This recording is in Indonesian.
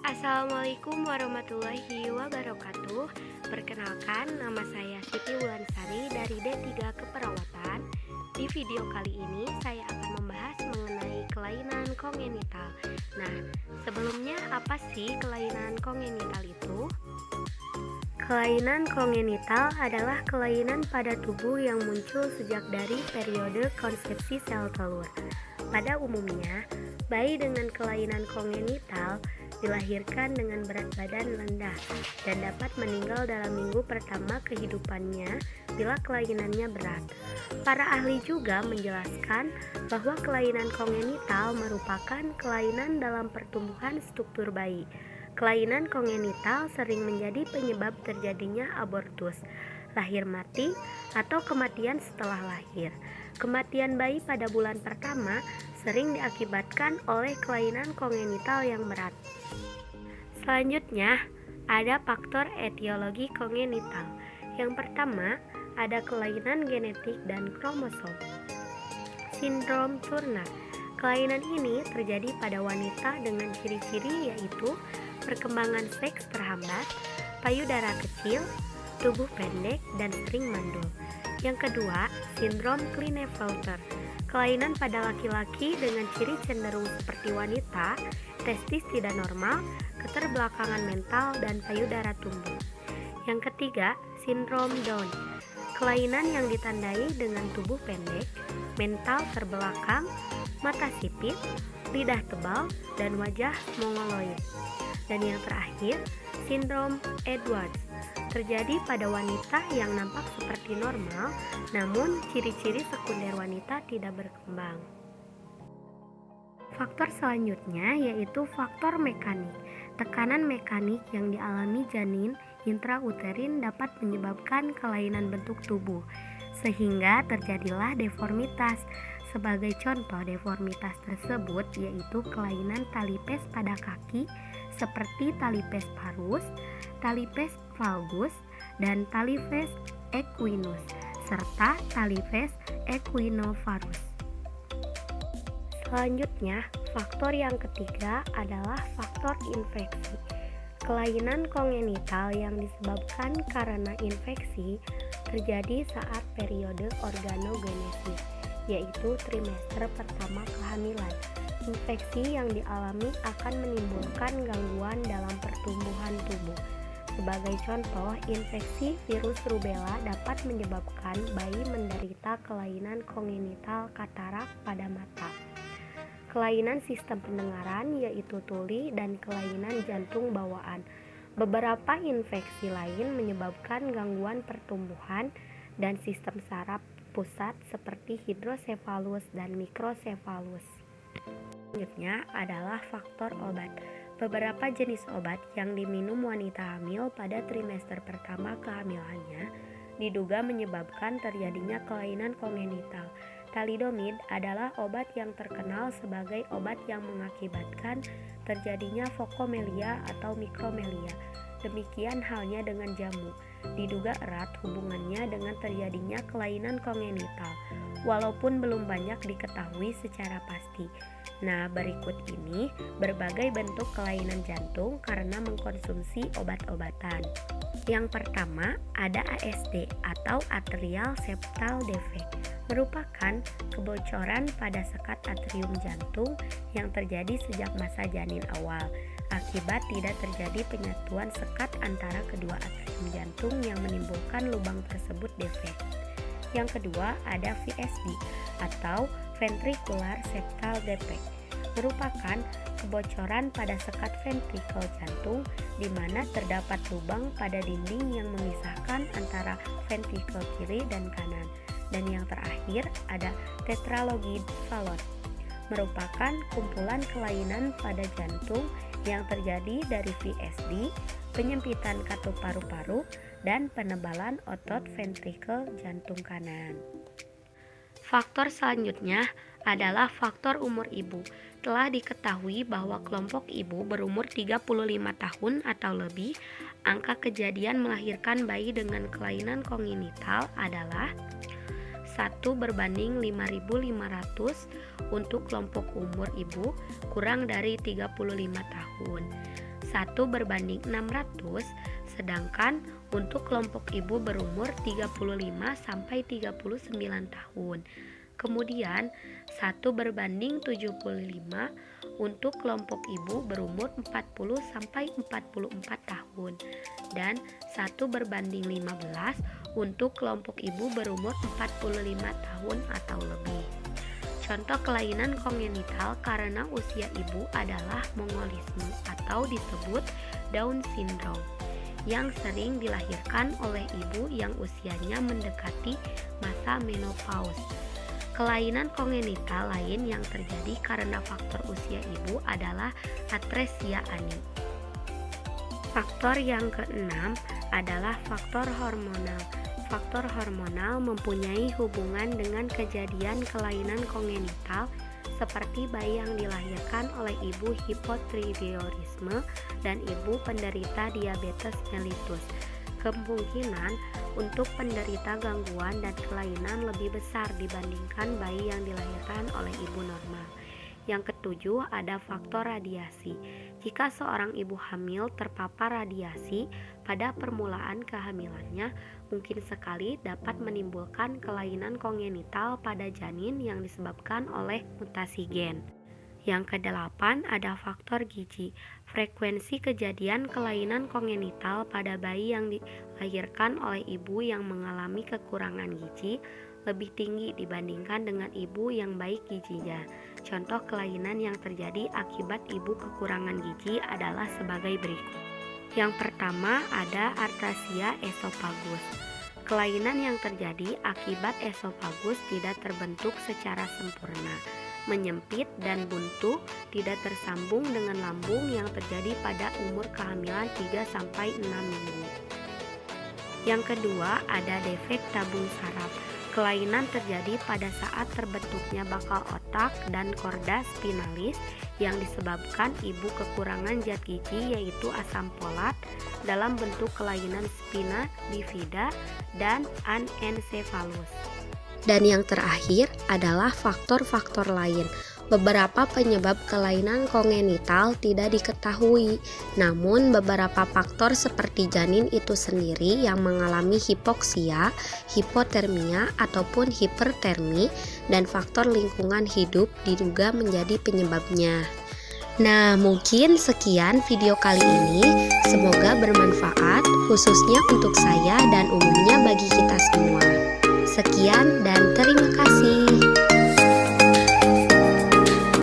Assalamualaikum warahmatullahi wabarakatuh. Perkenalkan, nama saya Siti Wulansari dari D3 Keperawatan. Di video kali ini saya akan membahas mengenai kelainan kongenital. Nah, sebelumnya apa sih kelainan kongenital itu? Kelainan kongenital adalah kelainan pada tubuh yang muncul sejak dari periode konsepsi sel telur. Pada umumnya, bayi dengan kelainan kongenital dilahirkan dengan berat badan rendah dan dapat meninggal dalam minggu pertama kehidupannya bila kelainannya berat. Para ahli juga menjelaskan bahwa kelainan kongenital merupakan kelainan dalam pertumbuhan struktur bayi. Kelainan kongenital sering menjadi penyebab terjadinya abortus, lahir mati, atau kematian setelah lahir. Kematian bayi pada bulan pertama sering diakibatkan oleh kelainan kongenital yang berat. Selanjutnya, ada faktor etiologi kongenital. Yang pertama, ada kelainan genetik dan kromosom. Sindrom Turner. Kelainan ini terjadi pada wanita dengan ciri-ciri yaitu perkembangan seks terhambat, payudara kecil, tubuh pendek, dan sering mandul. Yang kedua, sindrom Klinefelter. Kelainan pada laki-laki dengan ciri cenderung seperti wanita, testis tidak normal, keterbelakangan mental, dan payudara tumbuh. Yang ketiga, sindrom Down. Kelainan yang ditandai dengan tubuh pendek, mental terbelakang, mata sipit, lidah tebal, dan wajah mongoloid. Dan yang terakhir, sindrom Edwards. Terjadi pada wanita yang nampak seperti normal, namun ciri-ciri sekunder wanita tidak berkembang. Faktor selanjutnya yaitu faktor mekanik. Tekanan mekanik yang dialami janin intrauterin dapat menyebabkan kelainan bentuk tubuh, sehingga terjadilah deformitas. Sebagai contoh deformitas tersebut yaitu kelainan talipes pada kaki seperti talipes parus, talipes valgus, dan talipes equinus, serta talipes equinovarus. Selanjutnya, faktor yang ketiga adalah faktor infeksi. Kelainan kongenital yang disebabkan karena infeksi terjadi saat periode organogenesis, yaitu trimester pertama kehamilan. Infeksi yang dialami akan menimbulkan gangguan dalam pertumbuhan tubuh. Sebagai contoh, infeksi virus rubella dapat menyebabkan bayi menderita kelainan kongenital katarak pada mata. Kelainan sistem pendengaran yaitu tuli dan kelainan jantung bawaan. Beberapa infeksi lain menyebabkan gangguan pertumbuhan dan sistem saraf pusat seperti hidrosefalus dan mikrosefalus. Selanjutnya adalah faktor obat. Beberapa jenis obat yang diminum wanita hamil pada trimester pertama kehamilannya diduga menyebabkan terjadinya kelainan kongenital. Thalidomid adalah obat yang terkenal sebagai obat yang mengakibatkan terjadinya fokomelia atau mikromelia. Demikian halnya dengan jamu. Diduga erat hubungannya dengan terjadinya kelainan kongenital, walaupun belum banyak diketahui secara pasti. Nah, berikut ini berbagai bentuk kelainan jantung karena mengkonsumsi obat-obatan. Yang pertama, ada ASD atau atrial septal defect, merupakan kebocoran pada sekat atrium jantung yang terjadi sejak masa janin awal akibat tidak terjadi penyatuan sekat antara kedua atrium jantung yang menimbulkan lubang tersebut defek. Yang kedua ada VSD atau ventricular septal defect, merupakan kebocoran pada sekat ventrikel jantung di mana terdapat lubang pada dinding yang memisahkan antara ventrikel kiri dan kanan. Dan yang terakhir ada tetralogy Fallot, merupakan kumpulan kelainan pada jantung yang terjadi dari VSD, penyempitan katup paru-paru, dan penebalan otot ventrikel jantung kanan. Faktor selanjutnya adalah faktor umur ibu. Telah diketahui bahwa kelompok ibu berumur 35 tahun atau lebih, angka kejadian melahirkan bayi dengan kelainan kongenital adalah 1:5.500 untuk kelompok umur ibu kurang dari 35 tahun. 1:600, sedangkan untuk kelompok ibu berumur 35-39 tahun. Kemudian 1:75 untuk kelompok ibu berumur 40-44 tahun dan 1:15 untuk kelompok ibu berumur 45 tahun atau lebih. Contoh kelainan kongenital karena usia ibu adalah mongolisme atau disebut Down syndrome yang sering dilahirkan oleh ibu yang usianya mendekati masa menopause. Kelainan kongenital lain yang terjadi karena faktor usia ibu adalah atresia ani. Faktor yang keenam adalah faktor hormonal. Faktor hormonal mempunyai hubungan dengan kejadian kelainan kongenital seperti bayi yang dilahirkan oleh ibu hipotiroidisme dan ibu penderita diabetes mellitus. Kemungkinan untuk penderita gangguan dan kelainan lebih besar dibandingkan bayi yang dilahirkan oleh ibu normal. Yang ketujuh, ada faktor radiasi. Jika seorang ibu hamil terpapar radiasi pada permulaan kehamilannya, mungkin sekali dapat menimbulkan kelainan kongenital pada janin yang disebabkan oleh mutasi gen. Yang kedelapan, ada faktor gizi. Frekuensi kejadian kelainan kongenital pada bayi yang dilahirkan oleh ibu yang mengalami kekurangan gizi lebih tinggi dibandingkan dengan ibu yang baik gizinya. Contoh kelainan yang terjadi akibat ibu kekurangan gizi adalah sebagai berikut. Yang pertama, ada atresia esofagus. Kelainan yang terjadi akibat esofagus tidak terbentuk secara sempurna, menyempit dan buntu, tidak tersambung dengan lambung yang terjadi pada umur kehamilan 3-6 minggu. Yang kedua, ada defek tabung saraf. Kelainan terjadi pada saat terbentuknya bakal otak dan korda spinalis yang disebabkan ibu kekurangan zat gizi yaitu asam folat dalam bentuk kelainan spina bifida dan anencephalus. Dan yang terakhir adalah faktor-faktor lain. Beberapa penyebab kelainan kongenital tidak diketahui, namun beberapa faktor seperti janin itu sendiri yang mengalami hipoksia, hipotermia, ataupun hipertermi, dan faktor lingkungan hidup diduga menjadi penyebabnya. Nah, mungkin sekian video kali ini. Semoga bermanfaat, khususnya untuk saya dan umumnya bagi kita semua. Sekian dan terima kasih.